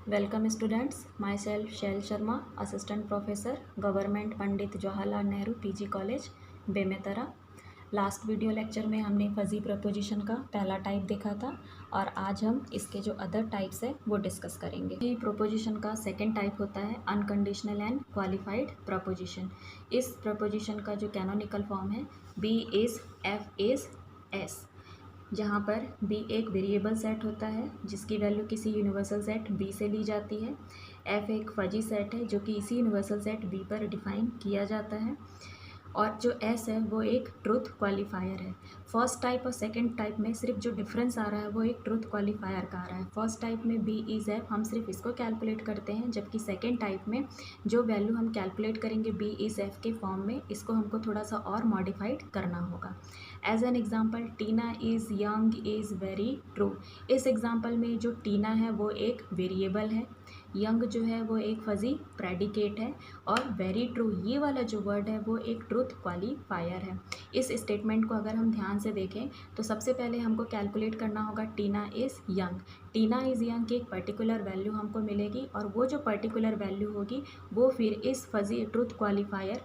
Welcome students, myself Shail Sharma, Assistant Professor, Government Pandit Jawaharlal Nehru PG college Bemetara. Last video lecture में हमने fuzzy preposition का पहला type देखा था और आज हम इसके जो अदर टाइप्स है वो डिस्कस करेंगे। ये प्रपोजिशन का सेकंड टाइप होता है अनकंडीशनल एंड क्वालिफाइड प्रपोजिशन। इस प्रपोजिशन का जो कैनोनिकल फॉर्म है B is F is S, जहाँ पर b एक वेरिएबल सेट होता है जिसकी वैल्यू किसी यूनिवर्सल सेट b से ली जाती है। f एक फजी सेट है जो कि इसी यूनिवर्सल सेट b पर डिफाइन किया जाता है। और जो s है वो एक ट्रुथ क्वालिफायर है। फर्स्ट टाइप और सेकंड टाइप में सिर्फ जो डिफरेंस आ रहा है वो एक ट्रुथ क्वालिफायर का आ रहा है। फर्स्ट टाइप में b इज़ f हम सिर्फ इसको कैलकुलेट करते हैं, जबकि सेकंड टाइप में जो वैल्यू हम कैलकुलेट करेंगे b इज़ f के फॉर्म में, इसको हमको थोड़ा सा और मॉडिफाइड करना होगा। As an example, Tina is young is very true. इस एग्जाम्पल में जो टीना है वो एक वेरिएबल है, यंग जो है वो एक फजी प्रेडिकेट है और वेरी ट्रू ये वाला जो वर्ड है वो एक ट्रुथ क्वालिफायर है। इस स्टेटमेंट को अगर हम ध्यान से देखें तो सबसे पहले हमको कैलकुलेट करना होगा Tina is young. Tina is young की एक पर्टिकुलर वैल्यू हमको मिलेगी और वो जो पर्टिकुलर वैल्यू होगी वो फिर इस fuzzy truth qualifier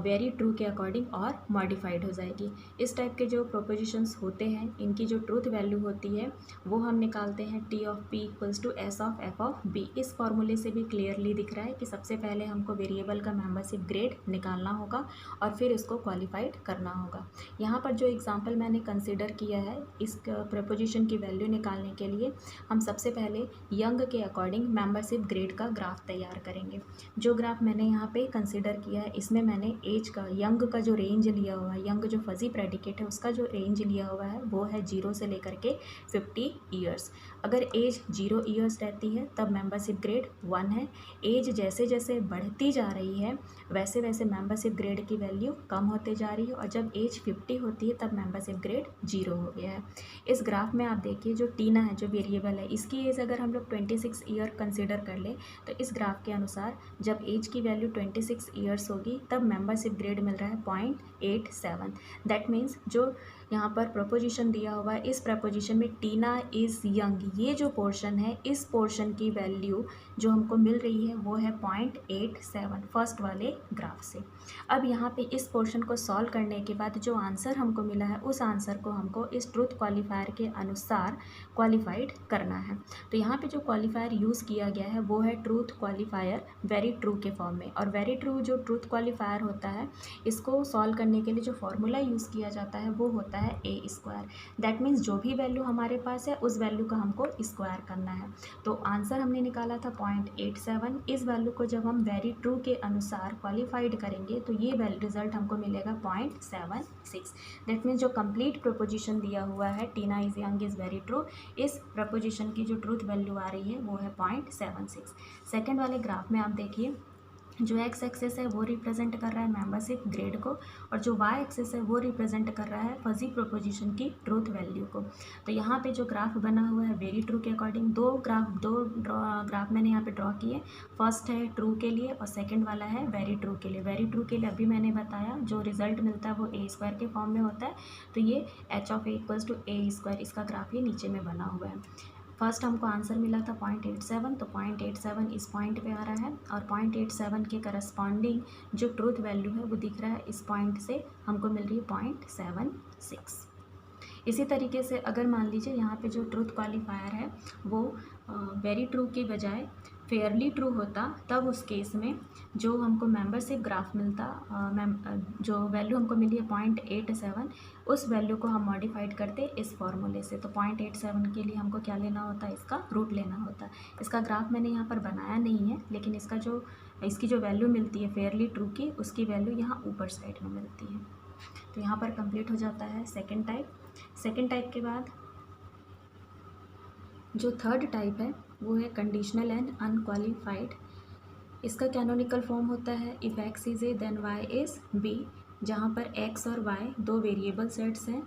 very true के अकॉर्डिंग और मॉडिफाइड हो जाएगी। इस टाइप के जो प्रोपोजिशंस होते हैं इनकी जो ट्रूथ वैल्यू होती है वो हम निकालते हैं T of P equals to S of F of B. इस फॉर्मूले से भी क्लियरली दिख रहा है कि सबसे पहले हमको वेरिएबल का मेंबरशिप ग्रेड निकालना होगा और फिर इसको क्वालिफाइड करना होगा। यहाँ पर जो एग्जाम्पल मैंने कंसिडर किया है इस प्रपोजिशन की वैल्यू निकालने के लिए हम सबसे पहले यंग के अकॉर्डिंग मेंबरशिप ग्रेड का ग्राफ तैयार करेंगे। जो ग्राफ मैंने यहाँ पे कंसिडर किया है इसमें मैंने एज का, यंग का जो रेंज लिया हुआ है, यंग जो फजी प्रेडिकेट है उसका जो रेंज लिया हुआ है वो है 0 से लेकर के 50 ईयर्स। अगर एज 0 ईयर्स रहती है तब मेंबरशिप ग्रेड 1 है। एज जैसे जैसे बढ़ती जा रही है वैसे वैसे मेंबरशिप ग्रेड की वैल्यू कम होते जा रही है और जब एज 50 होती है तब मेंबरशिप ग्रेड 0 हो गया है। इस ग्राफ में आप देखिए जो टीना है जो वेरिएबल है इसकी एज अगर हम लोग 26 ईयर कंसिडर कर ले तो इस ग्राफ के अनुसार जब एज की वैल्यू 26 ईयर्स होगी तब मेंबरशिप ग्रेड मिल रहा है 0.87। दैट मीन्स जो यहाँ पर प्रपोजिशन दिया हुआ है इस प्रपोजिशन में टीना इज़ यंग ये जो पोर्शन है इस पोर्शन की वैल्यू जो हमको मिल रही है वो है 0.87 फर्स्ट वाले ग्राफ से। अब यहाँ पे इस पोर्शन को सॉल्व करने के बाद जो आंसर हमको मिला है उस आंसर को हमको इस ट्रूथ क्वालिफायर के अनुसार क्वालिफाइड करना है। तो यहाँ पे जो क्वालिफायर यूज़ किया गया है वो है ट्रूथ क्वालिफायर वेरी ट्रू के फॉर्म में। और वेरी ट्रू जो ट्रूथ क्वालिफायर होता है इसको सॉल्व करने के लिए जो फॉर्मूला यूज़ किया जाता है वो होता है ए स्क्वायर। दैट मीन्स जो भी वैल्यू हमारे पास है उस वैल्यू का हमको स्क्वायर करना है। तो आंसर हमने निकाला था 0.87। इस वैल्यू को जब हम वेरी ट्रू के अनुसार क्वालिफाइड करेंगे तो ये रिजल्ट हमको मिलेगा 0.76। दैट मीन्स जो कंप्लीट प्रपोजिशन दिया हुआ है Tina is young is very true, इस प्रपोजिशन की जो ट्रूथ वैल्यू आ रही है वो है 0.76। सेकेंड वाले ग्राफ में आप देखिए जो एक्स एक्सेस है वो रिप्रेजेंट कर रहा है मेंबरशिप ग्रेड को और जो वाई एक्सेस है वो रिप्रेजेंट कर रहा है फजी प्रोपोजिशन की ट्रूथ वैल्यू को। तो यहाँ पे जो ग्राफ बना हुआ है वेरी ट्रू के अकॉर्डिंग दो ग्राफ मैंने यहाँ पे ड्रॉ किए। फर्स्ट है ट्रू के लिए और सेकंड वाला है वेरी ट्रू के लिए। वेरी ट्रू के लिए अभी मैंने बताया जो रिजल्ट मिलता है वो ए स्क्वायर के फॉर्म में होता है। तो ये H of A equals to A square, इसका ग्राफ ये नीचे में बना हुआ है। फर्स्ट हमको आंसर मिला था 0.87, तो 0.87 इस पॉइंट पे आ रहा है और 0.87 के करस्पॉन्डिंग जो ट्रूथ वैल्यू है वो दिख रहा है इस पॉइंट से हमको मिल रही है 0.76। इसी तरीके से अगर मान लीजिए यहाँ पे जो ट्रूथ क्वालिफायर है वो वेरी ट्रू के बजाय फेयरली ट्रू होता तब उस केस में जो हमको मेंबरशिप ग्राफ मिलता, जो वैल्यू हमको मिली है 0.87 उस वैल्यू को हम मॉडिफाइड करते इस फॉर्मूले से। तो 0.87 के लिए हमको क्या लेना होता है, इसका रूट लेना होता है। इसका ग्राफ मैंने यहाँ पर बनाया नहीं है लेकिन इसकी जो वैल्यू मिलती है फेयरली ट्रू की उसकी वैल्यू यहाँ ऊपर साइड में मिलती है। तो यहाँ पर कंप्लीट हो जाता है सेकेंड टाइप। सेकेंड टाइप के बाद जो थर्ड टाइप है वो है कंडीशनल एंड अनक्वालिफाइड। इसका कैनोनिकल फॉर्म होता है if X is A then Y is B, जहाँ पर एक्स और वाई दो वेरिएबल सेट्स हैं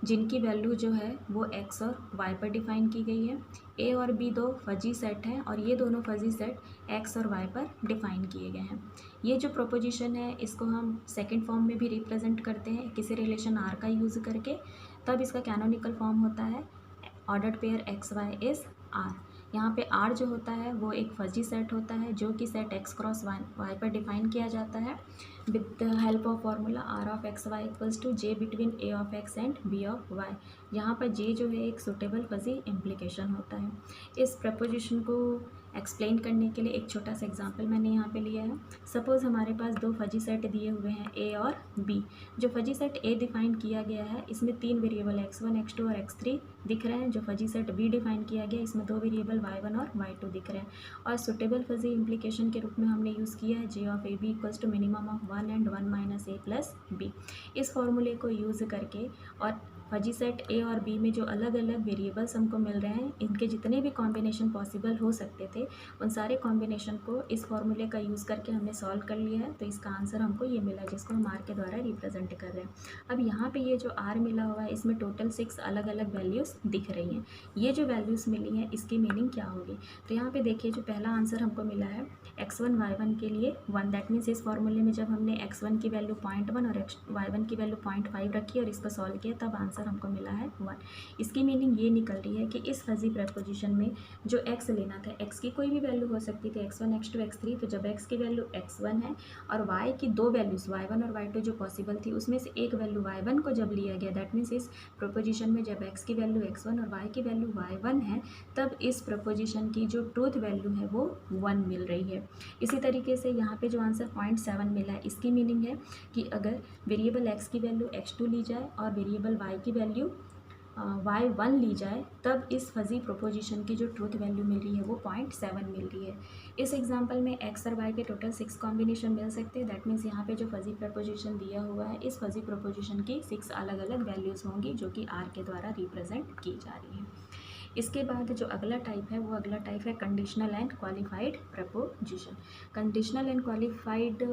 जिनकी वैल्यू जो है वो एक्स और वाई पर डिफाइन की गई है। ए और बी दो फजी सेट हैं और ये दोनों फजी सेट एक्स और वाई पर डिफाइन किए गए हैं। ये जो प्रोपोजिशन है इसको हम सेकंड फॉर्म में भी रिप्रेजेंट करते हैं किसी रिलेशन आर का यूज़ करके। तब इसका कैनोनिकल फॉर्म होता है ordered pair X Y is R. यहाँ पे आर जो होता है वो एक फजी सेट होता है जो कि सेट एक्स क्रॉस वाई पर डिफाइन किया जाता है with the help of formula R of X Y equals to J between A of X and B of Y. यहाँ पर जे जो है एक सुटेबल फजी इम्प्लीकेशन होता है। इस प्रपोजिशन को एक्सप्लेन करने के लिए एक छोटा सा एग्जांपल मैंने यहाँ पे लिया है। सपोज़ हमारे पास दो फजी सेट दिए हुए हैं ए और बी। जो फजी सेट ए डिफाइन किया गया है इसमें तीन वेरिएबल x1 x2 और x3 दिख रहे हैं। जो फजी सेट बी डिफाइन किया गया इसमें दो वेरिएबल y1 और y2 दिख रहे हैं। और सुटेबल फजी इम्प्लीकेशन के रूप में हमने यूज़ किया है J of A B equals to minimum of 1 and 1 minus A plus B. इस फॉर्मूले को यूज़ करके और फजी सेट ए और बी में जो अलग अलग वेरिएबल्स हमको मिल रहे हैं इनके जितने भी कॉम्बिनेशन पॉसिबल हो सकते थे उन सारे कॉम्बिनेशन को इस फॉर्मूले का यूज़ करके हमने सॉल्व कर लिया है। तो इसका आंसर हमको ये मिला जिसको हम आर के द्वारा रिप्रेजेंट कर रहे हैं। अब यहाँ पे ये जो आर मिला हुआ है इसमें टोटल 6 अलग अलग वैल्यूज़ दिख रही हैं। ये जो वैल्यूज़ मिली हैं इसकी मीनिंग क्या होगी? तो यहाँ पे देखिए जो पहला आंसर हमको मिला है x1 y1 के लिए 1, दैट मीन्स इस फॉर्मूले में जब हमने x1 की वैल्यू 0.1 और y1 की वैल्यू 0.5 रखी और इसको सॉल्व किया तब आंसर हमको मिला है 1। इसकी मीनिंग ये निकल रही है कि इस फजी प्रपोजिशन में जो x लेना था, x की कोई भी वैल्यू हो सकती थी x1 x2 x3, तो जब x की वैल्यू x1 है और y की दो वैल्यूज़ y1 और y2 जो पॉसिबल थी उसमें से एक वैल्यू y1 को जब लिया गया, दैट मीन्स इस प्रपोजिशन में जब x की वैल्यू x1 और y की वैल्यू y1 है तब इस प्रपोजिशन की जो ट्रूथ वैल्यू है वो 1 मिल रही है। इसी तरीके से यहाँ पे जो आंसर 0.7 मिला है इसकी मीनिंग है कि अगर वेरिएबल x की वैल्यू x2 ली जाए और वेरिएबल y की वैल्यू y1 ली जाए तब इस फजी प्रोपोजिशन की जो ट्रूथ वैल्यू मिल रही है वो 0.7 मिल रही है। इस एग्जांपल में x और y के टोटल 6 कॉम्बिनेशन मिल सकते हैं। दैट मीन्स यहाँ पे जो फजी प्रपोजिशन दिया हुआ है इस फजी प्रपोजिशन की 6 अलग अलग वैल्यूज़ होंगी जो कि r के द्वारा रिप्रेजेंट की जा रही है। इसके बाद जो अगला टाइप है वो अगला टाइप है conditional and qualified proposition. Conditional and qualified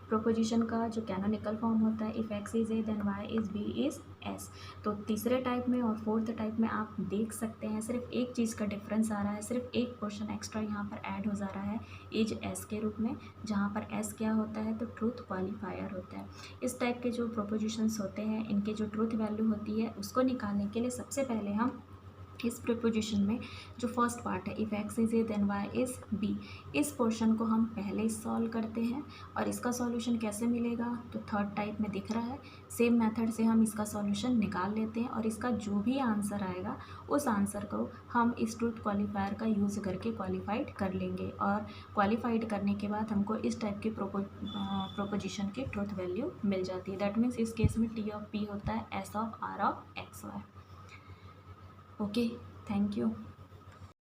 proposition का जो कैनोनिकल फॉर्म होता है if x is A then y is b is s। तो तीसरे टाइप में और फोर्थ टाइप में आप देख सकते हैं सिर्फ एक चीज़ का डिफरेंस आ रहा है, सिर्फ एक क्वेश्चन एक्स्ट्रा यहाँ पर ऐड हो जा रहा है इज s के रूप में, जहाँ पर s क्या होता है तो ट्रूथ क्वालिफायर होता है। इस टाइप के जो प्रोपोजिशंस होते हैं इनके जो ट्रूथ वैल्यू होती है उसको निकालने के लिए सबसे पहले हम इस प्रपोजिशन में जो फर्स्ट पार्ट है if x is A then y is b, इस पोर्शन को हम पहले सॉल्व करते हैं। और इसका सॉल्यूशन कैसे मिलेगा तो थर्ड टाइप में दिख रहा है। सेम मेथड से हम इसका सॉल्यूशन निकाल लेते हैं और इसका जो भी आंसर आएगा उस आंसर को हम इस ट्रूथ क्वालिफायर का यूज़ करके क्वालिफाइड कर लेंगे। और क्वालिफाइड करने के बाद हमको इस टाइप की प्रोपोजिशन की ट्रूथ वैल्यू मिल जाती है। दैट मीन्स इस केस में t ऑफ p होता है s of r of x y। Okay, thank you.